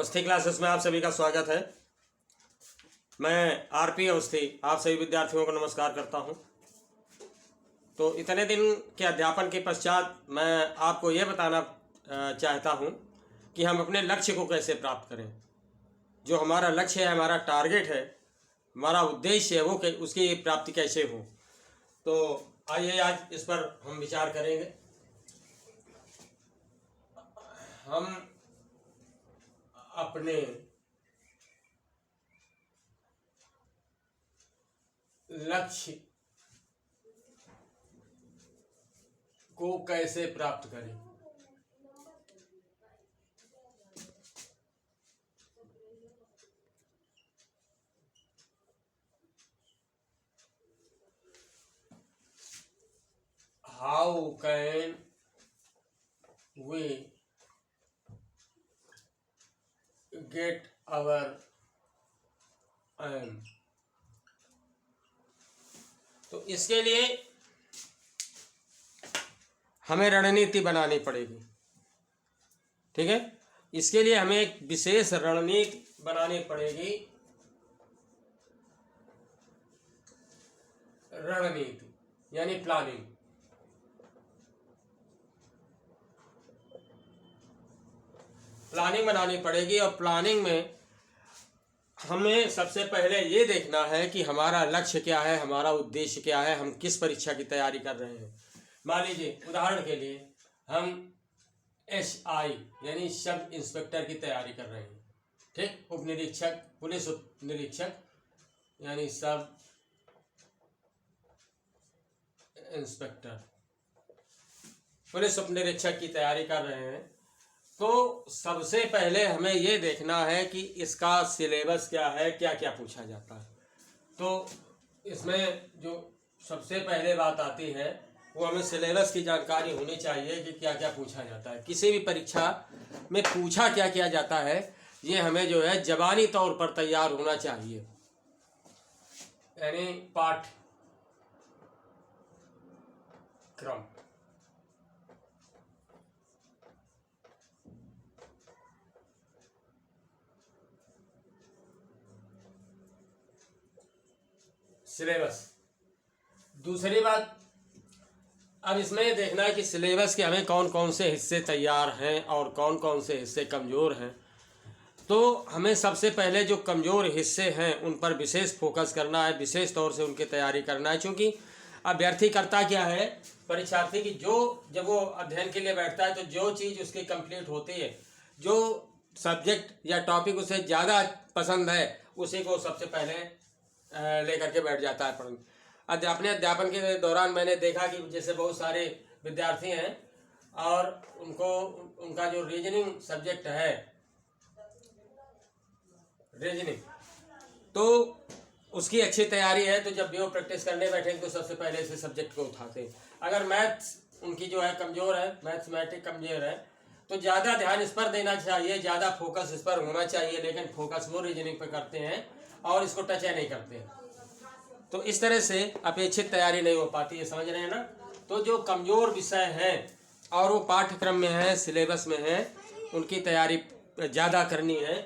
Awasthi classes में आप सभी का स्वागत है। मैं आरपी अवस्थी आप सभी विद्यार्थियों को नमस्कार करता हूं। तो इतने दिन के अध्यापन के पश्चात मैं आपको ये बताना चाहता हूं कि हम अपने लक्ष्य को कैसे प्राप्त करें। जो हमारा लक्ष्य है, हमारा टारगेट है, हमारा उद्देश्य है, वो उसकी प्राप्ति कैसे हो। तो आइए आज इस पर हम विचार करेंगे। हम अपने लक्ष्य को कैसे प्राप्त करें। How can we get our aim? तो इसके लिए हमें रणनीति बनानी पड़ेगी। ठीक है, इसके लिए हमें एक विशेष रणनीति बनानी पड़ेगी। रणनीति यानी प्लानिंग। प्लानिंग बनानी पड़ेगी और प्लानिंग में हमें सबसे पहले ये देखना है कि हमारा लक्ष्य क्या है, हमारा उद्देश्य क्या है, हम किस परीक्षा की तैयारी कर रहे हैं। मान लीजिए उदाहरण के लिए हम SI यानी सब इंस्पेक्टर की तैयारी कर रहे हैं। ठीक, उप निरीक्षक, पुलिस उप निरीक्षक यानी सब इंस्पेक्टर, पुलिस उप निरीक्षक की तैयारी कर रहे हैं। तो सबसे पहले हमें ये देखना है कि इसका सिलेबस क्या है, क्या क्या पूछा जाता है। तो इसमें जो सबसे पहले बात आती है वो हमें सिलेबस की जानकारी होनी चाहिए कि क्या क्या पूछा जाता है। किसी भी परीक्षा में पूछा क्या किया जाता है, ये हमें जो है जबानी तौर पर तैयार होना चाहिए। यानी पाठ्यक्रम। सिलेबस। दूसरी बात, अब इसमें ये देखना है कि सिलेबस के हमें कौन कौन से हिस्से तैयार हैं और कौन कौन से हिस्से कमज़ोर हैं। तो हमें सबसे पहले जो कमज़ोर हिस्से हैं उन पर विशेष फोकस करना है, विशेष तौर से उनकी तैयारी करना है। क्योंकि अभ्यर्थी करता क्या है, परीक्षार्थी की जब वो अध्ययन के लिए बैठता है तो जो चीज़ उसकी कंप्लीट होती है, जो सब्जेक्ट या टॉपिक उसे ज़्यादा पसंद है, उसी को सबसे पहले लेकर के बैठ जाता है पढ़ने। अपने अध्यापन के दौरान मैंने देखा कि जैसे बहुत सारे विद्यार्थी हैं और उनका जो रीजनिंग सब्जेक्ट है, रीजनिंग, तो उसकी अच्छी तैयारी है। तो जब भी वो प्रैक्टिस करने बैठेंगे तो सबसे पहले इस सब्जेक्ट को उठाते हैं। अगर मैथ्स उनकी जो है कमज़ोर है, मैथमेटिक कमज़ोर है, तो ज़्यादा ध्यान इस पर देना चाहिए, ज़्यादा फोकस इस पर होना चाहिए। लेकिन फोकस वो रीजनिंग पर करते हैं और इसको टच नहीं करते। तो इस तरह से अपेक्षित तैयारी नहीं हो पाती है, समझ रहे हैं ना। तो जो कमज़ोर विषय हैं और वो पाठ्यक्रम में है, सिलेबस में है, उनकी तैयारी ज़्यादा करनी है।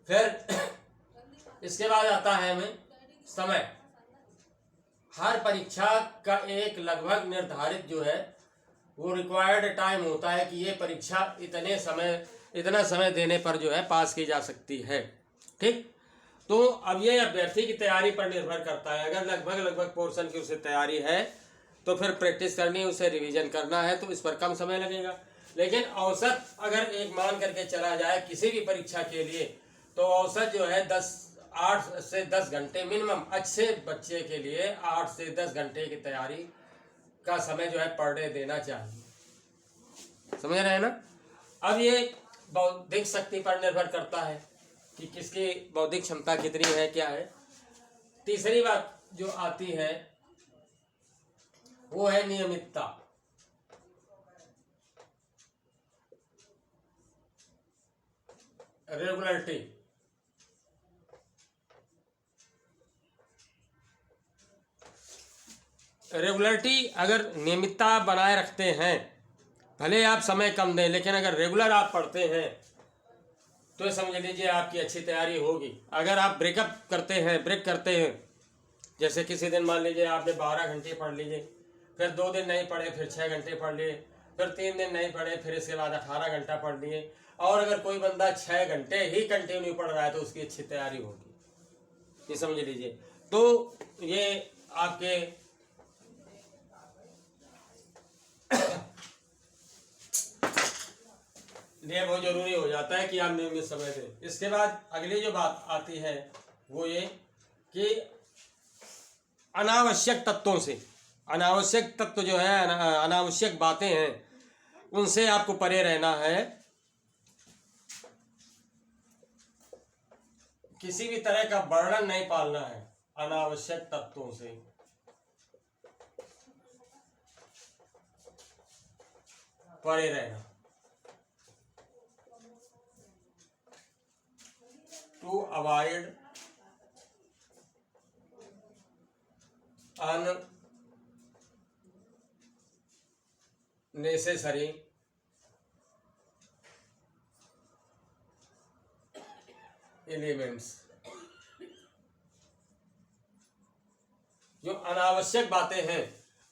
फिर इसके बाद आता है हमें समय। हर परीक्षा का एक लगभग निर्धारित जो है वो रिक्वायर्ड टाइम होता है कि ये परीक्षा इतना समय देने पर जो है पास की जा सकती है। ठीक, तो अब ये अभ्यर्थी की तैयारी पर निर्भर करता है। अगर लगभग पोर्शन की उसे तैयारी है तो फिर प्रैक्टिस करनी है, उसे रिवीजन करना है, तो इस पर कम समय लगेगा। लेकिन औसत अगर एक मान करके चला जाए किसी भी परीक्षा के लिए, तो औसत जो है 8 से 10 घंटे मिनिमम, अच्छे बच्चे के लिए 8 से 10 घंटे की तैयारी का समय जो है पर डे देना चाहिए। समझ रहे हैं ना। अब ये बौद्धिक शक्ति पर निर्भर करता है कि किसकी बौद्धिक क्षमता कितनी है, क्या है। तीसरी बात जो आती है वो है नियमितता। रेगुलरिटी। रेगुलरिटी अगर नियमितता बनाए रखते हैं, भले आप समय कम दें, लेकिन अगर रेगुलर आप पढ़ते हैं तो ये समझ लीजिए आपकी अच्छी तैयारी होगी। अगर आप ब्रेक करते हैं, जैसे किसी दिन मान लीजिए आपने 12 घंटे पढ़ लीजिए, फिर 2 दिन नहीं पढ़े, फिर 6 घंटे पढ़ लिए, फिर 3 दिन नहीं पढ़े, फिर इसके बाद 18 घंटा पढ़ लिए, और अगर कोई बंदा 6 घंटे ही कंटिन्यू पढ़ रहा है तो उसकी अच्छी तैयारी होगी, ये समझ लीजिए। तो ये आपके लिए बहुत जरूरी हो जाता है कि आप नियमित समय दें। इसके बाद अगली जो बात आती है वो ये कि अनावश्यक तत्वों से, अनावश्यक तत्व जो है, अनावश्यक बातें हैं, उनसे आपको परे रहना है। किसी भी तरह का वर्णन नहीं पालना है, अनावश्यक तत्वों से परे रहना। To avoid unnecessary elements. जो अनावश्यक बातें हैं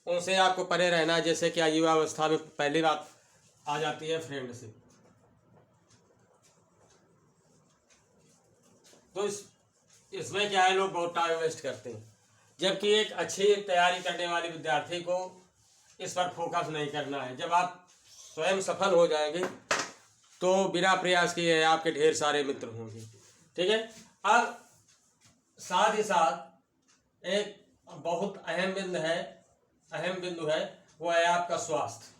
उनसे आपको परे रहना। जैसे कि युवावस्था में पहली बात आ जाती है फ्रेंड से, तो इसमें क्या है, लोग बहुत टाइम वेस्ट करते हैं, जबकि एक अच्छी तैयारी करने वाले विद्यार्थी को इस पर फोकस नहीं करना है। जब आप स्वयं सफल हो जाएंगे तो बिना प्रयास किए आपके ढेर सारे मित्र होंगे, ठीक है। अब साथ ही साथ एक बहुत अहम बिंदु है, वो है आपका स्वास्थ्य।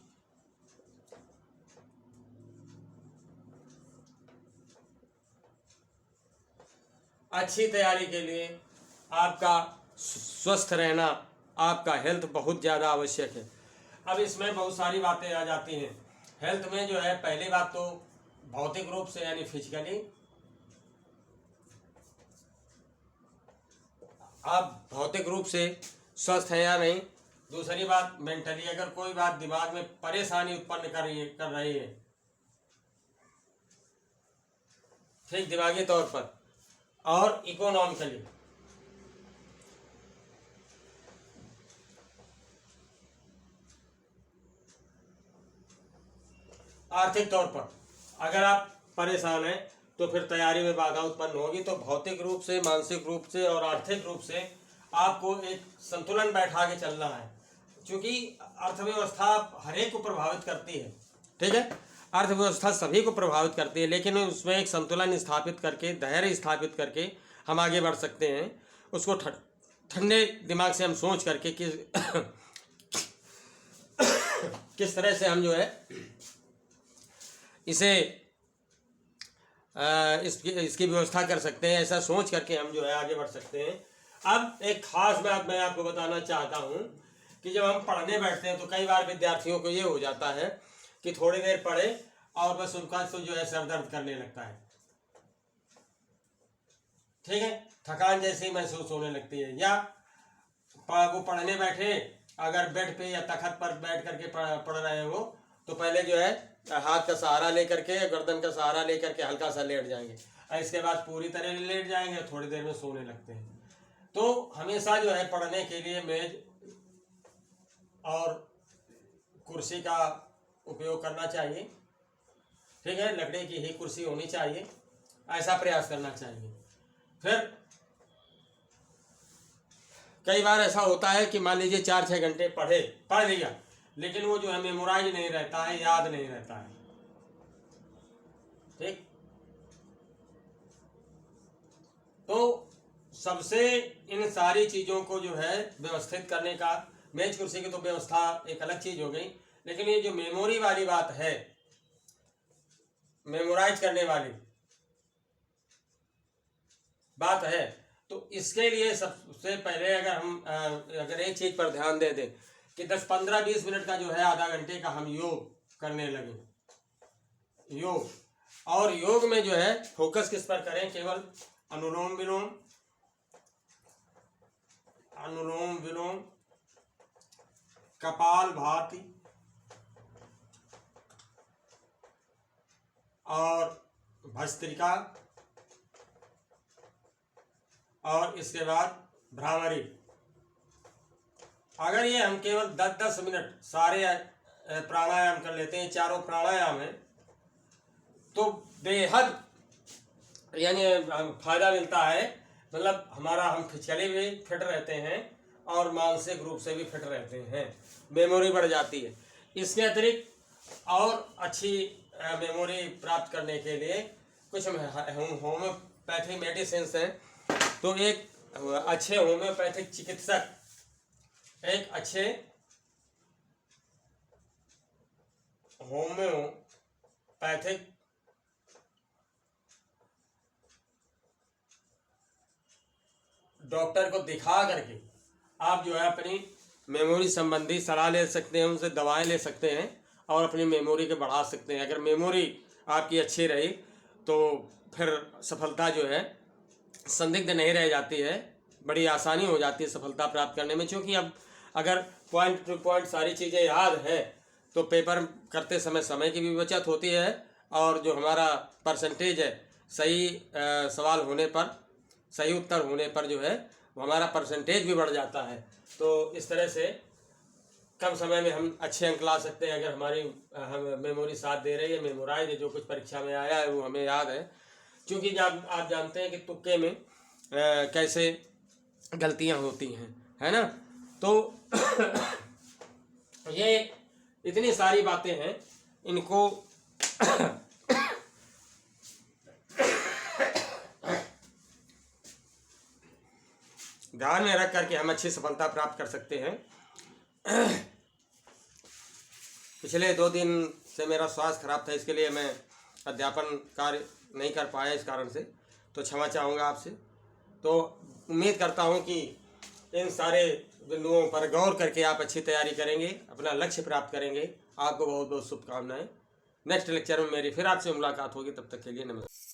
अच्छी तैयारी के लिए आपका स्वस्थ रहना, आपका हेल्थ बहुत ज़्यादा आवश्यक है। अब इसमें बहुत सारी बातें आ जाती हैं। हेल्थ में जो है, पहली बात तो भौतिक रूप से यानी फिजिकली आप भौतिक रूप से स्वस्थ है या नहीं। दूसरी बात मेंटली, अगर कोई बात दिमाग में परेशानी उत्पन्न कर रही है ठीक दिमागी तौर पर, और इकोनॉमिकली, आर्थिक तौर पर अगर आप परेशान हैं तो फिर तैयारी में बाधा उत्पन्न होगी। तो भौतिक रूप से, मानसिक रूप से और आर्थिक रूप से आपको एक संतुलन बैठा के चलना है, क्योंकि अर्थव्यवस्था हर एक को प्रभावित करती है, ठीक है। अर्थव्यवस्था सभी को प्रभावित करती है, लेकिन उसमें एक संतुलन स्थापित करके, धैर्य स्थापित करके हम आगे बढ़ सकते हैं। उसको ठंडे दिमाग से हम सोच करके कि किस तरह से हम जो है इसे इसकी व्यवस्था कर सकते हैं, ऐसा सोच करके हम जो है आगे बढ़ सकते हैं। अब एक खास बात मैं आपको बताना चाहता हूँ कि जब हम पढ़ने बैठते हैं तो कई बार विद्यार्थियों को ये हो जाता है कि थोड़ी देर पढ़े और बस उनका तो जो है सर दर्द करने लगता है, ठीक है, थकान जैसी महसूस होने लगती है। या वो पढ़ने बैठे, अगर बेड पे या तखत पर बैठ करके पढ़ रहे हो तो पहले जो है हाथ का सहारा लेकर के, गर्दन का सहारा लेकर के हल्का सा लेट जाएंगे, और इसके बाद पूरी तरह लेट जाएंगे, थोड़ी देर में सोने लगते हैं। तो हमेशा जो है पढ़ने के लिए मेज और कुर्सी का उपयोग करना चाहिए, ठीक है, लकड़ी की ही कुर्सी होनी चाहिए, ऐसा प्रयास करना चाहिए। फिर कई बार ऐसा होता है कि मान लीजिए 4-6 घंटे पढ़ लिया, लेकिन वो जो है मेमोराइज नहीं रहता है, याद नहीं रहता है, ठीक। तो सबसे इन सारी चीज़ों को जो है व्यवस्थित करने का, मेज कुर्सी की तो व्यवस्था एक अलग चीज़ हो गई, लेकिन ये जो मेमोरी वाली बात है, मेमोराइज करने वाली बात है, तो इसके लिए सबसे पहले अगर एक चीज़ पर ध्यान दे दें कि 10-15-20 मिनट का जो है, आधा घंटे का हम योग करने लगे। योग, और योग में जो है फोकस किस पर करें, केवल अनुलोम विलोम, कपालभाति और भस्त्रिका और इसके बाद भ्रामरी। अगर ये हम केवल 10-10 मिनट सारे प्राणायाम कर लेते हैं, चारों प्राणायाम हैं, तो बेहद यानी फायदा मिलता है। मतलब हमारा हम फिजिकली भी फिट रहते हैं और मानसिक रूप से भी फिट रहते हैं, मेमोरी बढ़ जाती है। इसके अतिरिक्त और अच्छी मेमोरी प्राप्त करने के लिए कुछ होम्योपैथिक मेडिसिन हैं। तो एक अच्छे होम्योपैथिक चिकित्सक, एक अच्छे होम्योपैथिक डॉक्टर को दिखा करके आप जो है अपनी मेमोरी संबंधी सलाह ले सकते हैं, उनसे दवाएं ले सकते हैं और अपनी मेमोरी को बढ़ा सकते हैं। अगर मेमोरी आपकी अच्छी रही तो फिर सफलता जो है संदिग्ध नहीं रह जाती है, बड़ी आसानी हो जाती है सफलता प्राप्त करने में। क्योंकि अब अगर पॉइंट टू पॉइंट सारी चीज़ें याद हैं तो पेपर करते समय की भी बचत होती है और जो हमारा परसेंटेज है सही सवाल होने पर, सही उत्तर होने पर जो है हमारा परसेंटेज भी बढ़ जाता है। तो इस तरह से कम समय में हम अच्छे अंक ला सकते हैं अगर हमारी मेमोरी साथ दे रही है, मेमोराइज है, जो कुछ परीक्षा में आया है वो हमें याद है। क्योंकि जब आप जानते हैं कि तुक्के में कैसे गलतियां होती हैं, है ना। तो ये इतनी सारी बातें हैं, इनको ध्यान में रख करके हम अच्छी सफलता प्राप्त कर सकते हैं। पिछले 2 दिन से मेरा स्वास्थ्य खराब था, इसके लिए मैं अध्यापन कार्य नहीं कर पाया इस कारण से, तो क्षमा चाहूँगा आपसे। तो उम्मीद करता हूँ कि इन सारे बिंदुओं पर गौर करके आप अच्छी तैयारी करेंगे, अपना लक्ष्य प्राप्त करेंगे। आपको बहुत बहुत शुभकामनाएं। नेक्स्ट लेक्चर में मेरी फिर आपसे मुलाकात होगी, तब तक के लिए नमस्कार।